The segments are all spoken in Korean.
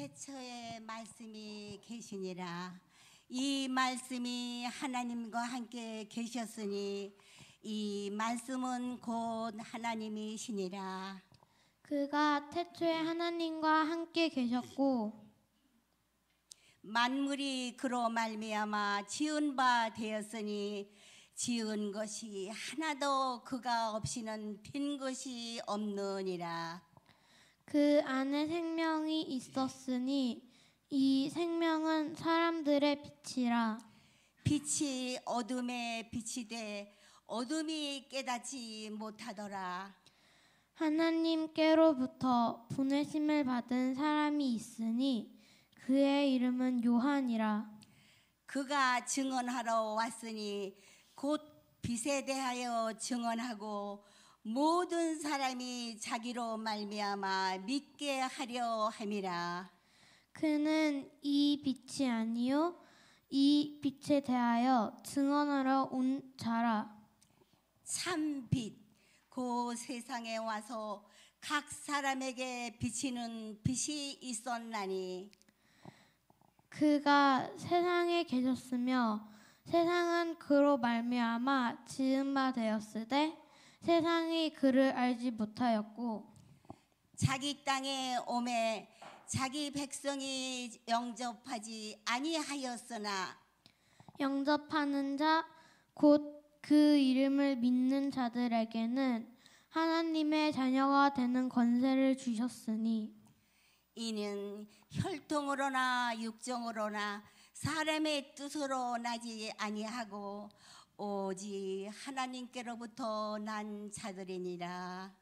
태초에 말씀이 계시니라. 이 말씀이 하나님과 함께 계셨으니 이 말씀은 곧 하나님이시니라. 그가 태초에 하나님과 함께 계셨고 만물이 그로 말미암아 지은 바 되었으니 지은 것이 하나도 그가 없이는 된 것이 없느니라. 그 안에 생명이 있었으니 이 생명은 사람들의 빛이라. 빛이 어둠에 비치되 어둠이 깨닫지 못하더라. 하나님께로부터 보내심을 받은 사람이 있으니 그의 이름은 요한이라. 그가 증언하러 왔으니 곧 빛에 대하여 증언하고 모든 사람이 자기로 말미암아 믿게 하려 함이라. 그는 이 빛이 아니요 이 빛에 대하여 증언하러 온 자라. 참 빛, 그 세상에 와서 각 사람에게 비치는 빛이 있었나니 그가 세상에 계셨으며 세상은 그로 말미암아 지은 바 되었으되 세상이 그를 알지 못하였고 자기 땅에 오매 자기 백성이 영접하지 아니하였으나 영접하는 자 곧 그 이름을 믿는 자들에게는 하나님의 자녀가 되는 권세를 주셨으니 이는 혈통으로나 육정으로나 사람의 뜻으로 나지 아니하고 오직 하나님께로부터 난 자들이니라.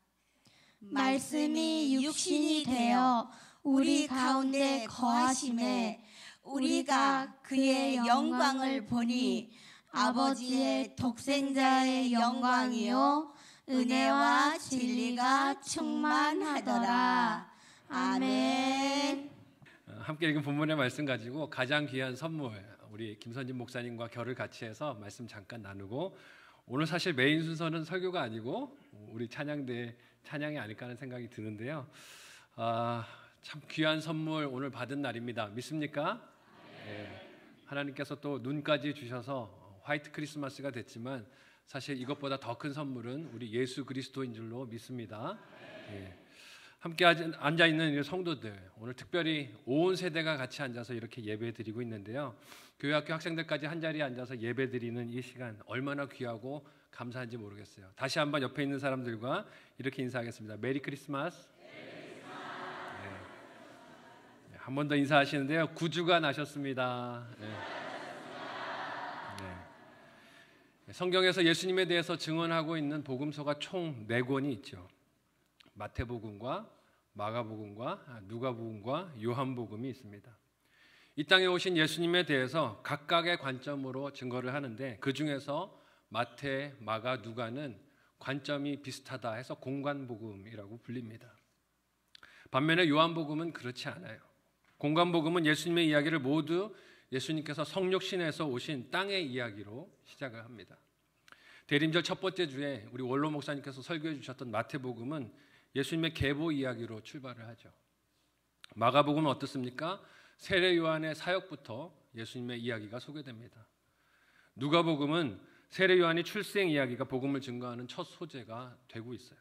말씀이 육신이 되어 우리 가운데 거하심에 우리가 그의 영광을 보니 아버지의 독생자의 영광이요 은혜와 진리가 충만하더라. 아멘. 함께 읽은 본문의 말씀 가지고 가장 귀한 선물 우리 김선진 목사님과 결을 같이 해서 말씀 잠깐 나누고 오늘 사실 메인 순서는 설교가 아니고 우리 찬양대의 찬양이 아닐까 하는 생각이 드는데요. 참 귀한 선물 오늘 받은 날입니다. 믿습니까? 네. 하나님께서 또 눈까지 주셔서 화이트 크리스마스가 됐지만 사실 이것보다 더 큰 선물은 우리 예수 그리스도인 줄로 믿습니다. 네. 함께 앉아있는 성도들 오늘 특별히 온 세대가 같이 앉아서 이렇게 예배드리고 있는데요. 교회학교 학생들까지 한자리에 앉아서 예배드리는 이 시간 얼마나 귀하고 감사한지 모르겠어요. 다시 한번 옆에 있는 사람들과 이렇게 인사하겠습니다. 메리 크리스마스. 네. 한 번 더 인사하시는데요. 구주가 나셨습니다. 네. 성경에서 예수님에 대해서 증언하고 있는 복음서가 총 4권이 있죠. 마태복음과 마가복음과 누가복음과 요한복음이 있습니다. 이 땅에 오신 예수님에 대해서 각각의 관점으로 증거를 하는데 그 중에서 마태, 마가, 누가는 관점이 비슷하다 해서 공관복음이라고 불립니다. 반면에 요한복음은 그렇지 않아요. 공관복음은 예수님의 이야기를 모두 예수님께서 성육신에서 오신 땅의 이야기로 시작을 합니다. 대림절 첫 번째 주에 우리 원로 목사님께서 설교해 주셨던 마태복음은 예수님의 계보 이야기로 출발을 하죠. 마가복음은 어떻습니까? 세례 요한의 사역부터 예수님의 이야기가 소개됩니다. 누가복음은 세례 요한이 출생 이야기가 복음을 증거하는 첫 소재가 되고 있어요.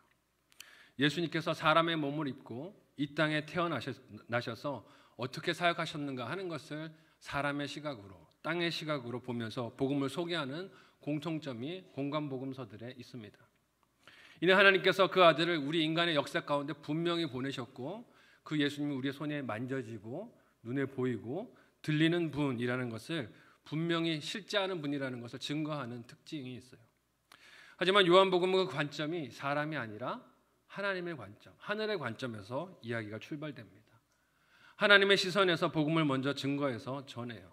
예수님께서 사람의 몸을 입고 이 땅에 태어나셔서 어떻게 사역하셨는가 하는 것을 사람의 시각으로 땅의 시각으로 보면서 복음을 소개하는 공통점이 공관복음서들에 있습니다. 이는 하나님께서 그 아들을 우리 인간의 역사 가운데 분명히 보내셨고 그 예수님이 우리의 손에 만져지고 눈에 보이고 들리는 분이라는 것을 분명히 실제하는 분이라는 것을 증거하는 특징이 있어요. 하지만 요한복음은 그 관점이 사람이 아니라 하나님의 관점, 하늘의 관점에서 이야기가 출발됩니다. 하나님의 시선에서 복음을 먼저 증거해서 전해요.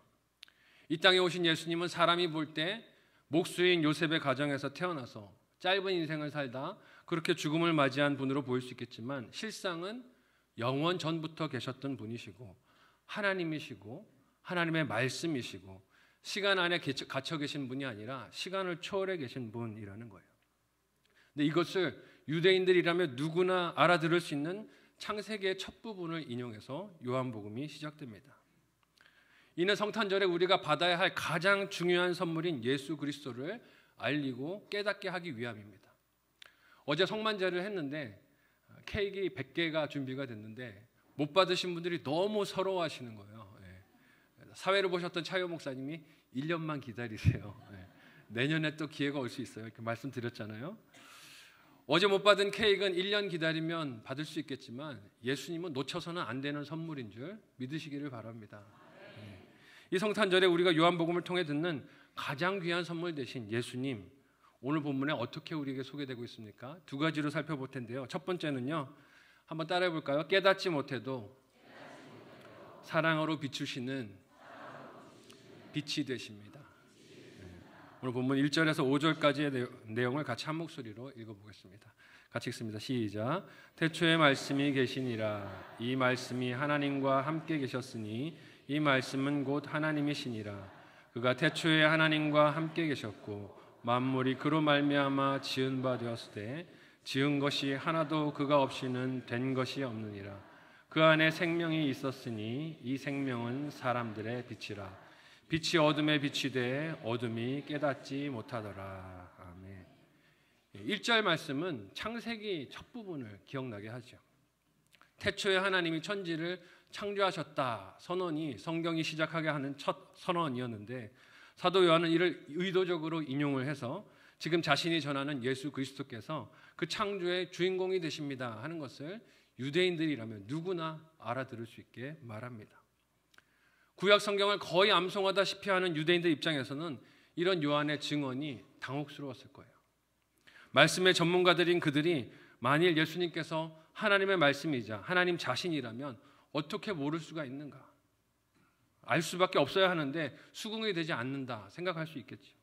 이 땅에 오신 예수님은 사람이 볼 때 목수인 요셉의 가정에서 태어나서 짧은 인생을 살다 그렇게 죽음을 맞이한 분으로 보일 수 있겠지만 실상은 영원 전부터 계셨던 분이시고 하나님이시고 하나님의 말씀이시고 시간 안에 갇혀 계신 분이 아니라 시간을 초월해 계신 분이라는 거예요. 근데 이것을 유대인들이라면 누구나 알아들을 수 있는 창세기의 첫 부분을 인용해서 요한복음이 시작됩니다. 이는 성탄절에 우리가 받아야 할 가장 중요한 선물인 예수 그리스도를 알리고 깨닫게 하기 위함입니다. 어제 성만제를 했는데 케이크 100개가 준비가 됐는데 못 받으신 분들이 너무 서러워하시는 거예요. 사회를 보셨던 차요 목사님이 1년만 기다리세요. 내년에 또 기회가 올 수 있어요. 이렇게 말씀드렸잖아요. 어제 못 받은 케이크는 1년 기다리면 받을 수 있겠지만 예수님은 놓쳐서는 안 되는 선물인 줄 믿으시기를 바랍니다. 이 성탄절에 우리가 요한복음을 통해 듣는 가장 귀한 선물 되신 예수님, 오늘 본문에 어떻게 우리에게 소개되고 있습니까? 두 가지로 살펴볼 텐데요. 첫 번째는요, 한번 따라해 볼까요? 깨닫지 못해도 사랑으로 비추시는 빛이 되십니다. 오늘 본문 1절에서 5절까지의 내용을 같이 한 목소리로 읽어보겠습니다. 같이 읽습니다. 시작. 태초에 말씀이 계시니라. 이 말씀이 하나님과 함께 계셨으니 이 말씀은 곧 하나님이시니라. 그가 태초에 하나님과 함께 계셨고 만물이 그로 말미암아 지은 바 되었으되 지은 것이 하나도 그가 없이는 된 것이 없느니라. 그 안에 생명이 있었으니 이 생명은 사람들의 빛이라. 빛이 어둠에 비치되 어둠이 깨닫지 못하더라. 아멘. 1절 말씀은 창세기 첫 부분을 기억나게 하죠. 태초에 하나님이 천지를 창조하셨다 선언이 성경이 시작하게 하는 첫 선언이었는데 사도 요한은 이를 의도적으로 인용을 해서 지금 자신이 전하는 예수 그리스도께서 그 창조의 주인공이 되십니다 하는 것을 유대인들이라면 누구나 알아들을 수 있게 말합니다. 구약 성경을 거의 암송하다시피 하는 유대인들 입장에서는 이런 요한의 증언이 당혹스러웠을 거예요. 말씀의 전문가들인 그들이 만일 예수님께서 하나님의 말씀이자 하나님 자신이라면 어떻게 모를 수가 있는가? 알 수밖에 없어야 하는데 수긍이 되지 않는다 생각할 수 있겠죠.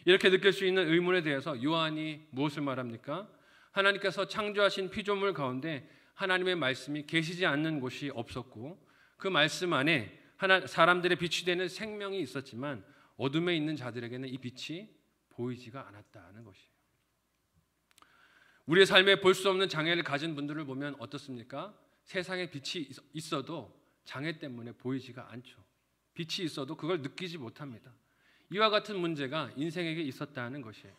이렇게 느낄 수 있는 의문에 대해서 요한이 무엇을 말합니까? 하나님께서 창조하신 피조물 가운데 하나님의 말씀이 계시지 않는 곳이 없었고 그 말씀 안에 사람들의 빛이 되는 생명이 있었지만 어둠에 있는 자들에게는 이 빛이 보이지가 않았다는 것이에요. 우리의 삶에 볼 수 없는 장애를 가진 분들을 보면 어떻습니까? 세상에 빛이 있어도 장애 때문에 보이지가 않죠. 빛이 있어도 그걸 느끼지 못합니다. 이와 같은 문제가 인생에게 있었다는 것이에요.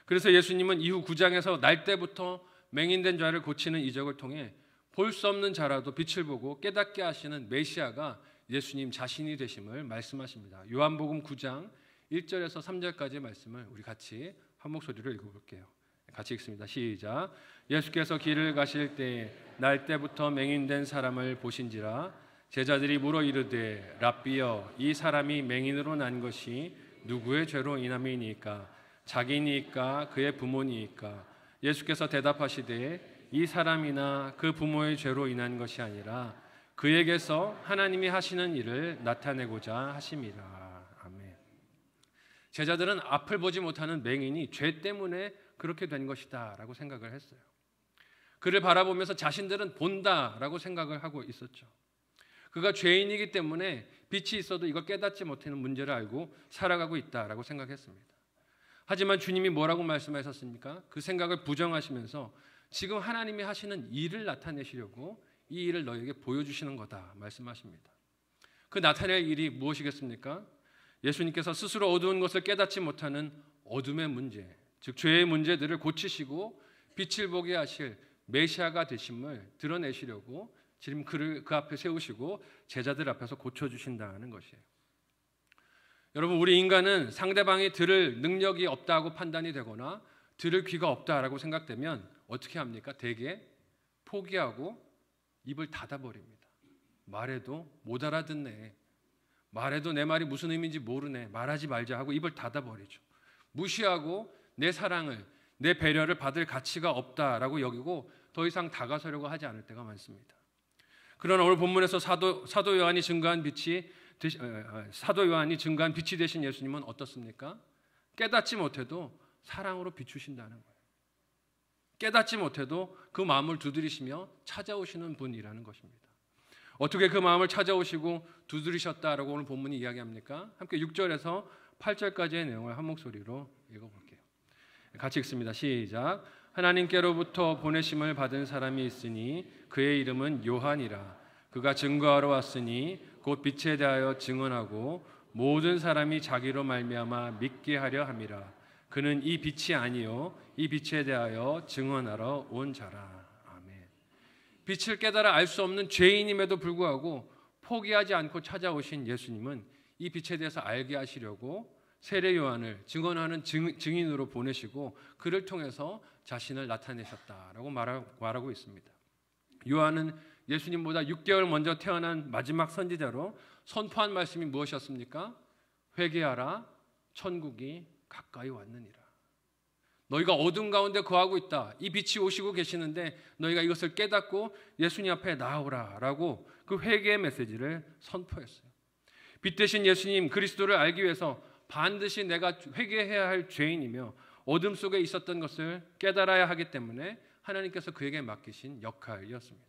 그래서 예수님은 이후 9장에서 날 때부터 맹인된 자를 고치는 이적을 통해 볼 수 없는 자라도 빛을 보고 깨닫게 하시는 메시아가 예수님 자신이 되심을 말씀하십니다. 요한복음 9장 1절에서 3절까지의 말씀을 우리 같이 한 목소리로 읽어볼게요. 같이 읽습니다. 시작. 예수께서 길을 가실 때 날 때부터 맹인된 사람을 보신지라. 제자들이 물어 이르되 랍비여 이 사람이 맹인으로 난 것이 누구의 죄로 인함이니까? 자기니까 그의 부모니까? 예수께서 대답하시되 이 사람이나 그 부모의 죄로 인한 것이 아니라 그에게서 하나님이 하시는 일을 나타내고자 하심이라. 아멘. 제자들은 앞을 보지 못하는 맹인이 죄 때문에 그렇게 된 것이다 라고 생각을 했어요. 그를 바라보면서 자신들은 본다라고 생각을 하고 있었죠. 그가 죄인이기 때문에 빛이 있어도 이걸 깨닫지 못하는 문제를 알고 살아가고 있다라고 생각했습니다. 하지만 주님이 뭐라고 말씀하셨습니까? 그 생각을 부정하시면서 지금 하나님이 하시는 일을 나타내시려고 이 일을 너에게 보여주시는 거다 말씀하십니다. 그 나타낼 일이 무엇이겠습니까? 예수님께서 스스로 어두운 것을 깨닫지 못하는 어둠의 문제, 즉 죄의 문제들을 고치시고 빛을 보게 하실 메시아가 되심을 드러내시려고 지금 그를 그 앞에 세우시고 제자들 앞에서 고쳐주신다는 것이에요. 여러분, 우리 인간은 상대방이 들을 능력이 없다고 판단이 되거나 들을 귀가 없다라고 생각되면 어떻게 합니까? 대개 포기하고 입을 닫아버립니다. 말해도 못 알아듣네. 말해도 내 말이 무슨 의미인지 모르네. 말하지 말자 하고 입을 닫아버리죠. 무시하고 내 사랑을, 내 배려를 받을 가치가 없다라고 여기고 더 이상 다가서려고 하지 않을 때가 많습니다. 그러나 오늘 본문에서 사도 요한이 증거한 빛이 되신 예수님은 어떻습니까? 깨닫지 못해도 사랑으로 비추신다는 거예요. 깨닫지 못해도 그 마음을 두드리시며 찾아오시는 분이라는 것입니다. 어떻게 그 마음을 찾아오시고 두드리셨다라고 오늘 본문이 이야기합니까? 함께 6절에서 8절까지의 내용을 한 목소리로 읽어볼게요. 같이 읽습니다. 시작. 하나님께로부터 보내심을 받은 사람이 있으니 그의 이름은 요한이라. 그가 증거하러 왔으니 곧 빛에 대하여 증언하고 모든 사람이 자기로 말미암아 믿게 하려 함이라. 그는 이 빛이 아니요 이 빛에 대하여 증언하러 온 자라. 아멘. 빛을 깨달아 알 수 없는 죄인임에도 불구하고 포기하지 않고 찾아오신 예수님은 이 빛에 대해서 알게 하시려고 세례 요한을 증언하는 증인으로 보내시고 그를 통해서 자신을 나타내셨다라고 말하고 있습니다. 요한은 예수님보다 6개월 먼저 태어난 마지막 선지자로 선포한 말씀이 무엇이었습니까? 회개하라, 천국이 가까이 왔느니라. 너희가 어둠 가운데 거하고 있다. 이 빛이 오시고 계시는데 너희가 이것을 깨닫고 예수님 앞에 나오라 라고 그 회개의 메시지를 선포했어요. 빛 대신 예수님 그리스도를 알기 위해서 반드시 내가 회개해야 할 죄인이며 어둠 속에 있었던 것을 깨달아야 하기 때문에 하나님께서 그에게 맡기신 역할이었습니다.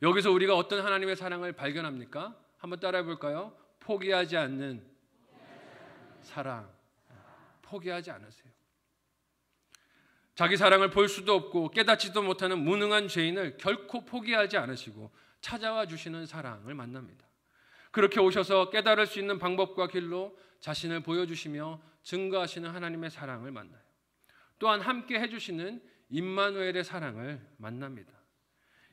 여기서 우리가 어떤 하나님의 사랑을 발견합니까? 한번 따라해 볼까요? 포기하지 않는 사랑. 포기하지 않으세요. 자기 사랑을 볼 수도 없고 깨닫지도 못하는 무능한 죄인을 결코 포기하지 않으시고 찾아와 주시는 사랑을 만납니다. 그렇게 오셔서 깨달을 수 있는 방법과 길로 자신을 보여주시며 증거하시는 하나님의 사랑을 만나요. 또한 함께 해주시는 임마누엘의 사랑을 만납니다.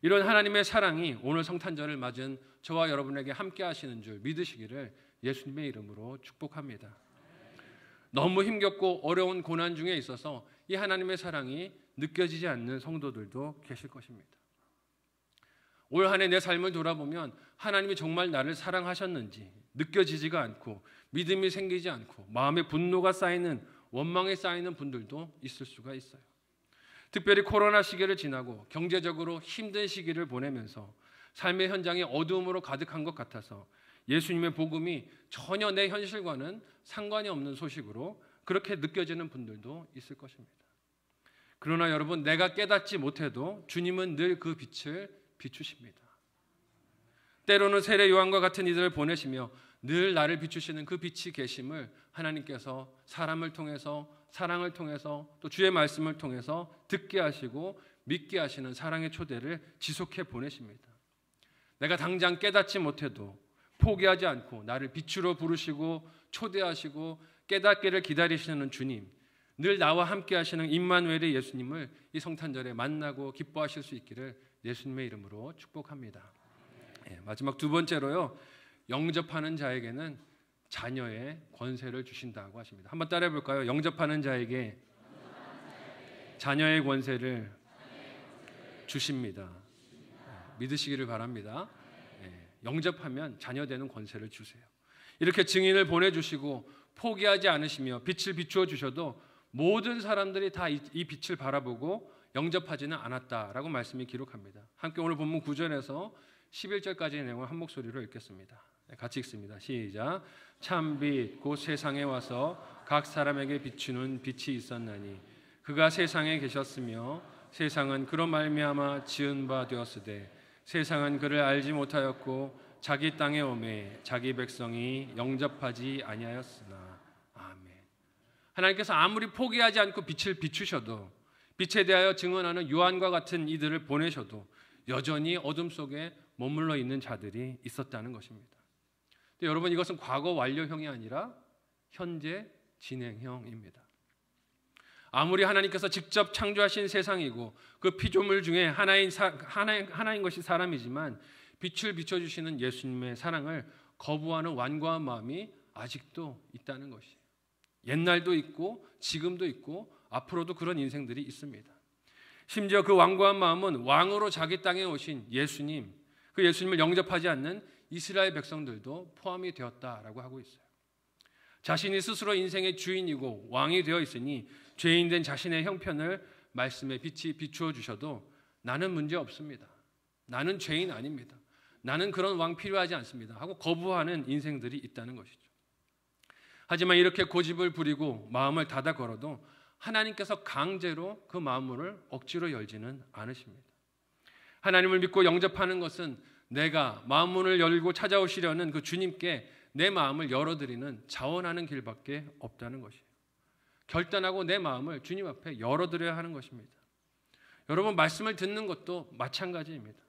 이런 하나님의 사랑이 오늘 성탄절을 맞은 저와 여러분에게 함께 하시는 줄 믿으시기를 예수님의 이름으로 축복합니다. 너무 힘겹고 어려운 고난 중에 있어서 이 하나님의 사랑이 느껴지지 않는 성도들도 계실 것입니다. 올 한 해 내 삶을 돌아보면 하나님이 정말 나를 사랑하셨는지 느껴지지가 않고 믿음이 생기지 않고 마음에 분노가 쌓이는 원망이 쌓이는 분들도 있을 수가 있어요. 특별히 코로나 시기를 지나고 경제적으로 힘든 시기를 보내면서 삶의 현장이 어두움으로 가득한 것 같아서 예수님의 복음이 전혀 내 현실과는 상관이 없는 소식으로 그렇게 느껴지는 분들도 있을 것입니다. 그러나 여러분, 내가 깨닫지 못해도 주님은 늘 그 빛을 비추십니다. 때로는 세례 요한과 같은 이들을 보내시며 늘 나를 비추시는 그 빛이 계심을 하나님께서 사람을 통해서, 사랑을 통해서, 또 주의 말씀을 통해서 듣게 하시고 믿게 하시는 사랑의 초대를 지속해 보내십니다. 내가 당장 깨닫지 못해도 포기하지 않고 나를 빛으로 부르시고 초대하시고 깨닫기를 기다리시는 주님, 늘 나와 함께 하시는 임마누엘의 예수님을 이 성탄절에 만나고 기뻐하실 수 있기를 예수님의 이름으로 축복합니다. 마지막 두 번째로요, 영접하는 자에게는 자녀의 권세를 주신다고 하십니다. 한번 따라해 볼까요? 영접하는 자에게 자녀의 권세를 주십니다. 믿으시기를 바랍니다. 영접하면 자녀 되는 권세를 주세요. 이렇게 증인을 보내주시고 포기하지 않으시며 빛을 비추어 주셔도 모든 사람들이 다 이 빛을 바라보고 영접하지는 않았다라고 말씀이 기록합니다. 함께 오늘 본문 9절에서 11절까지의 내용을 한 목소리로 읽겠습니다. 같이 읽습니다. 시작. 참빛 곧 세상에 와서 각 사람에게 비추는 빛이 있었나니 그가 세상에 계셨으며 세상은 그로 말미암아 지은 바 되었으되 세상은 그를 알지 못하였고 자기 땅에 오매 자기 백성이 영접하지 아니하였으나. 아멘. 하나님께서 아무리 포기하지 않고 빛을 비추셔도, 빛에 대하여 증언하는 요한과 같은 이들을 보내셔도 여전히 어둠 속에 머물러 있는 자들이 있었다는 것입니다. 근데 여러분, 이것은 과거 완료형이 아니라 현재 진행형입니다. 아무리 하나님께서 직접 창조하신 세상이고 그 피조물 중에 하나인 것이 사람이지만 빛을 비춰주시는 예수님의 사랑을 거부하는 완고한 마음이 아직도 있다는 것이에요. 옛날도 있고 지금도 있고 앞으로도 그런 인생들이 있습니다. 심지어 그 완고한 마음은 왕으로 자기 땅에 오신 예수님, 그 예수님을 영접하지 않는 이스라엘 백성들도 포함이 되었다라고 하고 있어요. 자신이 스스로 인생의 주인이고 왕이 되어 있으니 죄인된 자신의 형편을 말씀에 빛이 비추어 주셔도 나는 문제 없습니다. 나는 죄인 아닙니다. 나는 그런 왕 필요하지 않습니다 하고 거부하는 인생들이 있다는 것이죠. 하지만 이렇게 고집을 부리고 마음을 닫아 걸어도 하나님께서 강제로 그 마음문을 억지로 열지는 않으십니다. 하나님을 믿고 영접하는 것은 내가 마음문을 열고 찾아오시려는 그 주님께 내 마음을 열어드리는 자원하는 길밖에 없다는 것이에요. 결단하고 내 마음을 주님 앞에 열어드려야 하는 것입니다. 여러분, 말씀을 듣는 것도 마찬가지입니다.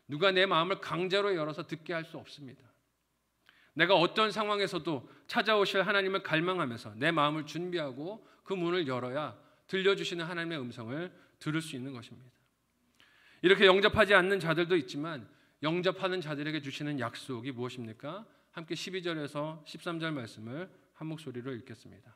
누가 내 마음을 강제로 열어서 듣게 할 수 없습니다. 내가 어떤 상황에서도 찾아오실 하나님을 갈망하면서 내 마음을 준비하고 그 문을 열어야 들려주시는 하나님의 음성을 들을 수 있는 것입니다. 이렇게 영접하지 않는 자들도 있지만 영접하는 자들에게 주시는 약속이 무엇입니까? 함께 12절에서 13절 말씀을 한 목소리로 읽겠습니다.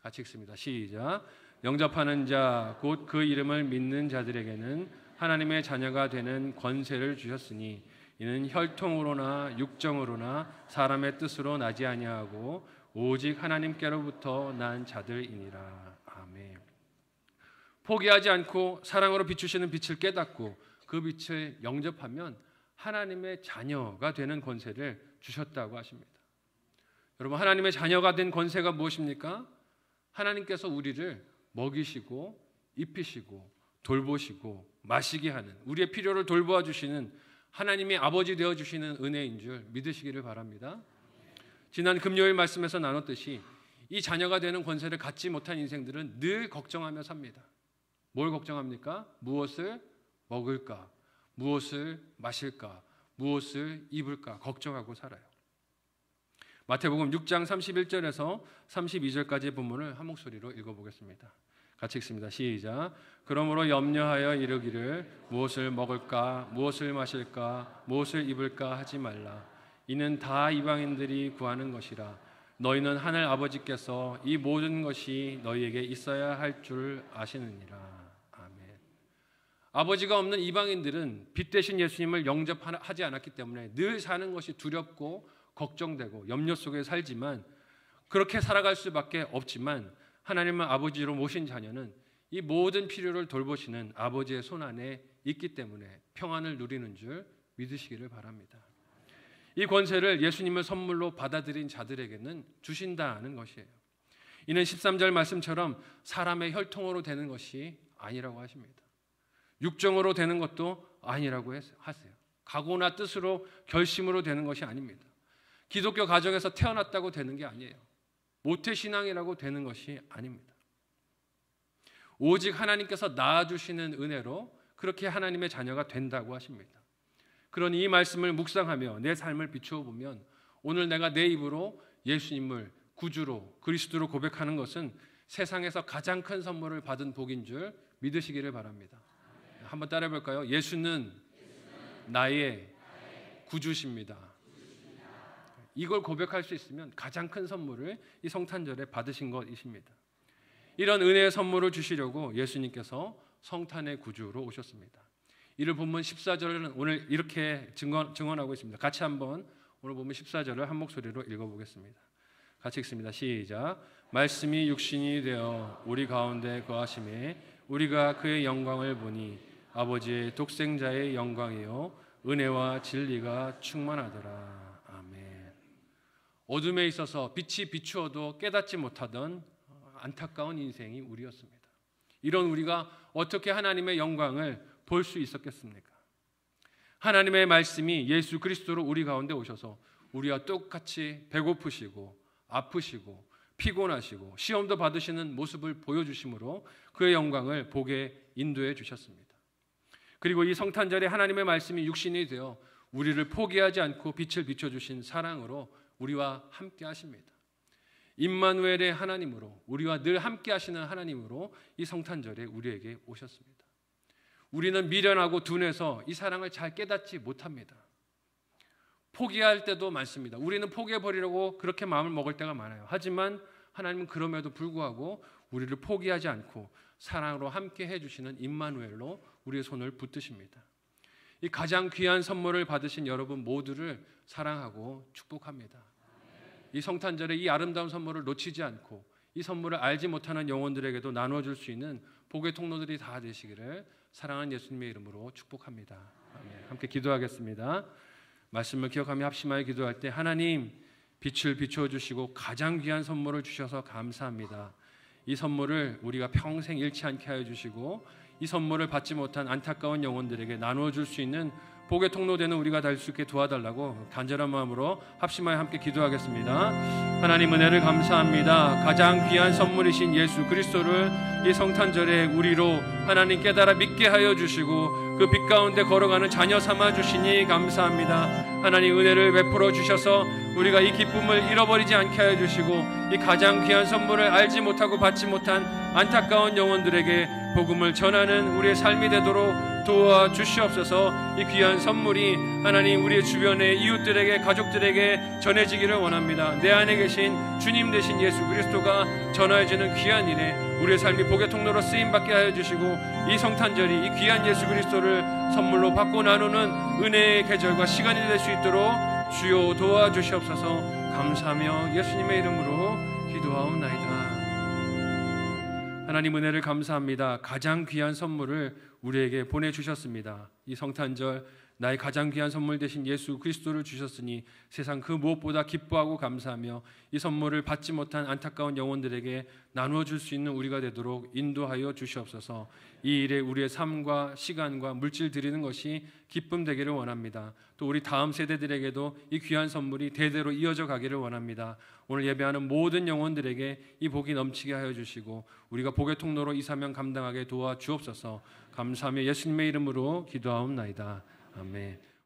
같이 읽습니다. 시작. 영접하는 자 곧 그 이름을 믿는 자들에게는 하나님의 자녀가 되는 권세를 주셨으니 이는 혈통으로나 육정으로나 사람의 뜻으로 나지 아니하고 오직 하나님께로부터 난 자들이니라. 아멘. 포기하지 않고 사랑으로 비추시는 빛을 깨닫고 그 빛을 영접하면 하나님의 자녀가 되는 권세를 주셨다고 하십니다. 여러분, 하나님의 자녀가 된 권세가 무엇입니까? 하나님께서 우리를 먹이시고 입히시고 돌보시고 마시게 하는, 우리의 필요를 돌보아 주시는 하나님의 아버지 되어 주시는 은혜인 줄 믿으시기를 바랍니다. 지난 금요일 말씀에서 나눴듯이 이 자녀가 되는 권세를 갖지 못한 인생들은 늘 걱정하며 삽니다. 뭘 걱정합니까? 무엇을 먹을까? 무엇을 마실까? 무엇을 입을까? 걱정하고 살아요. 마태복음 6장 31절에서 32절까지의 본문을 한 목소리로 읽어보겠습니다. 같이 읽습니다. 시작. 그러므로 염려하여 이르기를 무엇을 먹을까, 무엇을 마실까, 무엇을 입을까 하지 말라. 이는 다 이방인들이 구하는 것이라. 너희는 하늘 아버지께서 이 모든 것이 너희에게 있어야 할 줄 아시느니라. 아멘. 아버지가 없는 이방인들은 빛 대신 예수님을 영접하지 않았기 때문에 늘 사는 것이 두렵고 걱정되고 염려 속에 살지만, 그렇게 살아갈 수밖에 없지만 하나님을 아버지로 모신 자녀는 이 모든 필요를 돌보시는 아버지의 손 안에 있기 때문에 평안을 누리는 줄 믿으시기를 바랍니다. 이 권세를 예수님을 선물로 받아들인 자들에게는 주신다는 것이에요. 이는 13절 말씀처럼 사람의 혈통으로 되는 것이 아니라고 하십니다. 육정으로 되는 것도 아니라고 하세요. 각오나 뜻으로 결심으로 되는 것이 아닙니다. 기독교 가정에서 태어났다고 되는 게 아니에요. 모태신앙이라고 되는 것이 아닙니다. 오직 하나님께서 낳아주시는 은혜로 그렇게 하나님의 자녀가 된다고 하십니다. 그러니 이 말씀을 묵상하며 내 삶을 비추어 보면 오늘 내가 내 입으로 예수님을 구주로 그리스도로 고백하는 것은 세상에서 가장 큰 선물을 받은 복인 줄 믿으시기를 바랍니다. 한번 따라해 볼까요? 예수는 나의 구주십니다. 이걸 고백할 수 있으면 가장 큰 선물을 이 성탄절에 받으신 것이십니다. 이런 은혜의 선물을 주시려고 예수님께서 성탄의 구주로 오셨습니다. 이를 본문 14절은 오늘 이렇게 증언하고 있습니다. 같이 한번 오늘 본문 14절을 한 목소리로 읽어보겠습니다. 같이 읽습니다. 시작. 말씀이 육신이 되어 우리 가운데 거하심에 우리가 그의 영광을 보니 아버지의 독생자의 영광이요 은혜와 진리가 충만하더라. 어둠에 있어서 빛이 비추어도 깨닫지 못하던 안타까운 인생이 우리였습니다. 이런 우리가 어떻게 하나님의 영광을 볼 수 있었겠습니까? 하나님의 말씀이 예수 그리스도로 우리 가운데 오셔서 우리와 똑같이 배고프시고 아프시고 피곤하시고 시험도 받으시는 모습을 보여주심으로 그의 영광을 보게 인도해 주셨습니다. 그리고 이 성탄절에 하나님의 말씀이 육신이 되어 우리를 포기하지 않고 빛을 비춰주신 사랑으로 우리와 함께 하십니다. 임마누엘의 하나님으로, 우리와 늘 함께 하시는 하나님으로 이 성탄절에 우리에게 오셨습니다. 우리는 미련하고 둔해서 이 사랑을 잘 깨닫지 못합니다. 포기할 때도 많습니다. 우리는 포기해버리려고 그렇게 마음을 먹을 때가 많아요. 하지만 하나님은 그럼에도 불구하고 우리를 포기하지 않고 사랑으로 함께 해주시는 임마누엘로 우리의 손을 붙드십니다. 이 가장 귀한 선물을 받으신 여러분 모두를 사랑하고 축복합니다. 이 성탄절에 이 아름다운 선물을 놓치지 않고 이 선물을 알지 못하는 영혼들에게도 나눠줄 수 있는 복의 통로들이 다 되시기를 사랑하는 예수님의 이름으로 축복합니다. 아멘. 함께 기도하겠습니다. 말씀을 기억하며 합심하여 기도할 때 하나님 빛을 비추어 주시고 가장 귀한 선물을 주셔서 감사합니다. 이 선물을 우리가 평생 잃지 않게 하여 주시고 이 선물을 받지 못한 안타까운 영혼들에게 나누어 줄 수 있는 복의 통로되는 우리가 될 수 있게 도와달라고 간절한 마음으로 합심하여 함께 기도하겠습니다. 하나님 은혜를 감사합니다. 가장 귀한 선물이신 예수 그리스도를 이 성탄절에 우리로 하나님 깨달아 믿게 하여 주시고 그 빛 가운데 걸어가는 자녀 삼아 주시니 감사합니다. 하나님 은혜를 베풀어 주셔서 우리가 이 기쁨을 잃어버리지 않게 하여 주시고 이 가장 귀한 선물을 알지 못하고 받지 못한 안타까운 영혼들에게 복음을 전하는 우리의 삶이 되도록 도와주시옵소서. 이 귀한 선물이 하나님 우리의 주변의 이웃들에게 가족들에게 전해지기를 원합니다. 내 안에 계신 주님 되신 예수 그리스도가 전하여지는 귀한 일에 우리의 삶이 복의 통로로 쓰임받게 하여 주시고 이 성탄절이 이 귀한 예수 그리스도를 선물로 받고 나누는 은혜의 계절과 시간이 될 수 있도록 주여 도와주시옵소서. 감사하며 예수님의 이름으로 기도하옵나이다. 하나님 은혜를 감사합니다. 가장 귀한 선물을 우리에게 보내주셨습니다. 이 성탄절 나의 가장 귀한 선물 되신 예수 그리스도를 주셨으니 세상 그 무엇보다 기뻐하고 감사하며 이 선물을 받지 못한 안타까운 영혼들에게 나누어 줄 수 있는 우리가 되도록 인도하여 주시옵소서. 이 일에 우리의 삶과 시간과 물질 드리는 것이 기쁨 되기를 원합니다. 또 우리 다음 세대들에게도 이 귀한 선물이 대대로 이어져 가기를 원합니다. 오늘 예배하는 모든 영혼들에게 이 복이 넘치게 하여 주시고 우리가 복의 통로로 이 사명 감당하게 도와주옵소서. 감사하며 예수님의 이름으로 기도하옵나이다. 아멘.